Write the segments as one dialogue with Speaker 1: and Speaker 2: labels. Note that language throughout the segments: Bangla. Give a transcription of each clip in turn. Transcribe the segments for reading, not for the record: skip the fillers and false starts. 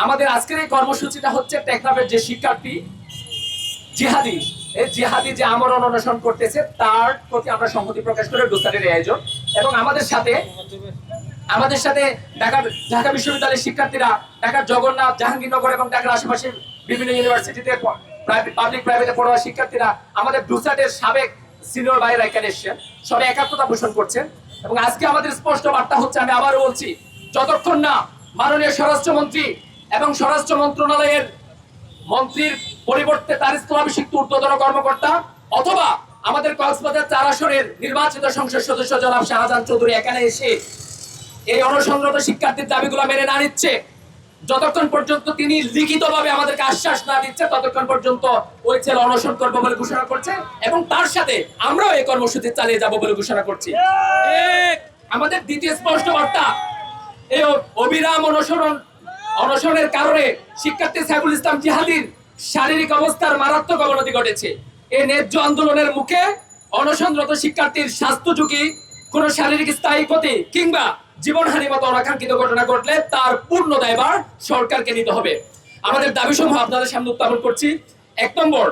Speaker 1: আমাদের আজকের এই কর্মসূচিটা হচ্ছে টেকনাফের যে শিক্ষার্থী জিহাদি, এই জিহাদি যে আমরণ অনশন করতেছে তার প্রতি আমরা সংহতি প্রকাশ করে ডোসারের আয়োজন। এবং আমাদের সাথে ঢাকা বিশ্ববিদ্যালয়ের শিক্ষার্থীরা, ঢাকার জগন্নাথ, জাহাঙ্গীরনগর এবং ঢাকার আশেপাশের বিভিন্ন ইউনিভার্সিটিতে পাবলিক প্রাইভেটে পড়ুয়া শিক্ষার্থীরা, আমাদের ডোসারের সাবেক সিনিয়র ভাইরা এখানে এসেছেন, সবাই একাত্মতা পোষণ করছেন। এবং আজকে আমাদের স্পষ্ট বার্তা হচ্ছে, আমি আবারও বলছি, যতক্ষণ না মাননীয় স্বরাষ্ট্রমন্ত্রী এবং স্বরাষ্ট্র মন্ত্রণালয়ের মন্ত্রীর পরিবর্তে তার স্থলাভিষিক্ত ঊর্ধ্বতন কর্মকর্তা অথবা আমাদের কক্সবাজার 4 আসনের নির্বাচিত সংসদ সদস্য জনাব শাহজাহান চৌধুরী এখানে এসে এই অনশনরত শিক্ষার্থীর দাবিগুলো মেনে না নিচ্ছে, যতক্ষণ পর্যন্ত তিনি লিখিতভাবে আমাদেরকে আশ্বাস না দিচ্ছে, ততক্ষণ পর্যন্ত ওই ছেলে অনশন করবো বলে ঘোষণা করছে। এবং তার সাথে আমরাও এই কর্মসূচি চালিয়ে যাব বলে ঘোষণা করছি। আমাদের দ্বিতীয় স্পষ্ট বার্তা, এই অবিরাম অনশনের কারণে শিক্ষার্থী সাইফুল ইসলাম জিহাদির শারীরিক অবস্থার মারাত্মক অবনতি ঘটেছে। এই ন্যায্য আন্দোলনের মুখে অনশনরত শিক্ষার্থীর স্বাস্থ্য ঝুঁকি, কোন শারীরিক স্থায়ী ক্ষতি কিংবা জীবনহানির মতো অনাকাঙ্ক্ষিত ঘটনা ঘটলে তার পূর্ণ দায়ভার সরকারকে নিতে হবে। আমাদের দাবিসমূহ আপনাদের সামনে উত্থাপন করছি। 1 নম্বর,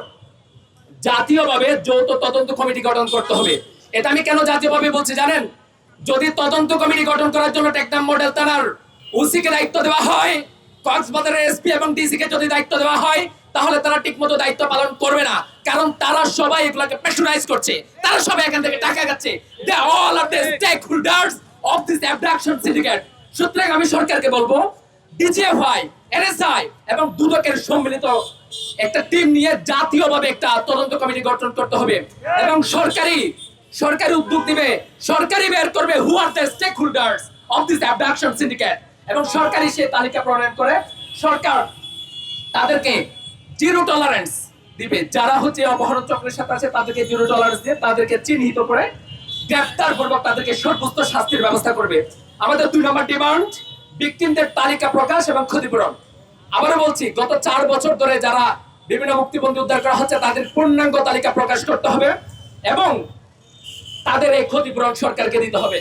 Speaker 1: জাতীয়ভাবে যৌথ তদন্ত কমিটি গঠন করতে হবে। এটা আমি কেন জাতীয়ভাবে বলছি জানেন? যদি তদন্ত কমিটি গঠন করার জন্য টেকনাফ মডেল থানার ওসি কে দায়িত্ব দেওয়া হয়, কক্সবাজারের এসপি এবং ডিসি কে যদি দায়িত্ব দেওয়া হয়, তাহলে তারা ঠিকমতো দায়িত্ব পালন করবে না, কারণ তারা সবাই এগুলোকে প্রেশারাইজ করছে, তারা সবাই এখান থেকে টাকা খাচ্ছে। They all are the stakeholders of this abduction syndicate. সুতরাং আমি সরকারকে বলবো, ডিজিএফআই, এনএসআই এবং দুদকের সম্মিলিত একটা টিম নিয়ে জাতীয়ভাবে একটা তদন্ত কমিটি গঠন করতে হবে এবং সরকারি উদ্যোগ দিবে, সরকারি বের করবে who are the stakeholders of this abduction syndicate এবং সরকারি সেই তালিকা প্রণয়ন করে সরকার তাদেরকে জিরো টলারেন্স দিবে। যারা হচ্ছে অপহরণ চক্রের সাথে আছে তাদেরকে জিরো টলারেন্স দিয়ে তাদেরকে চিহ্নিত করে গ্রেফতার পূর্বক তাদেরকে সর্বোচ্চ শাস্তির ব্যবস্থা করবে। আমাদের 2 নম্বর ডিমান্ড, ভিকটিমদের তালিকা প্রকাশ এবং ক্ষতিপূরণ। আবারও বলছি, গত 4 বছর ধরে যারা বিভিন্ন মুক্তিপন্থী উদ্ধার করা হচ্ছে তাদের পূর্ণাঙ্গ তালিকা প্রকাশ করতে হবে এবং তাদের এই ক্ষতিপূরণ সরকারকে দিতে হবে।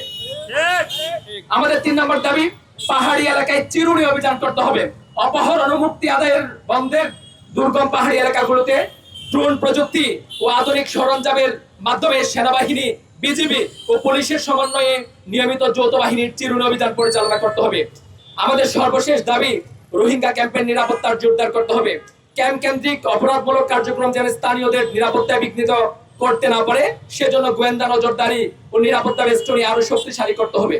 Speaker 1: আমাদের 3 নম্বর দাবি, পাহাড়ি এলাকায় চিরুনি অভিযান করতে হবে। অপহরণ ও মুক্তি আদায়ের বন্ধের দুর্গম পাহাড়ি এলাকাগুলোতে ড্রোন প্রযুক্তি ও আধুনিক সরঞ্জামের মাধ্যমে সেনাবাহিনী, বিজিবি ও পুলিশের সমন্বয়ে নিয়মিত যৌথ বাহিনীর চিরুনি অভিযান পরিচালনা করতে হবে। আমাদের সর্বশেষ দাবি, রোহিঙ্গা ক্যাম্পের নিরাপত্তার জোরদার করতে হবে। ক্যাম্প কেন্দ্রিক অপরাধমূলক কার্যক্রম যেন স্থানীয়দের নিরাপত্তা বিঘ্নিত করতে না পারে, সেজন্য গোয়েন্দা নজরদারি ও নিরাপত্তা বেষ্টনী আরো শক্তিশালী করতে হবে।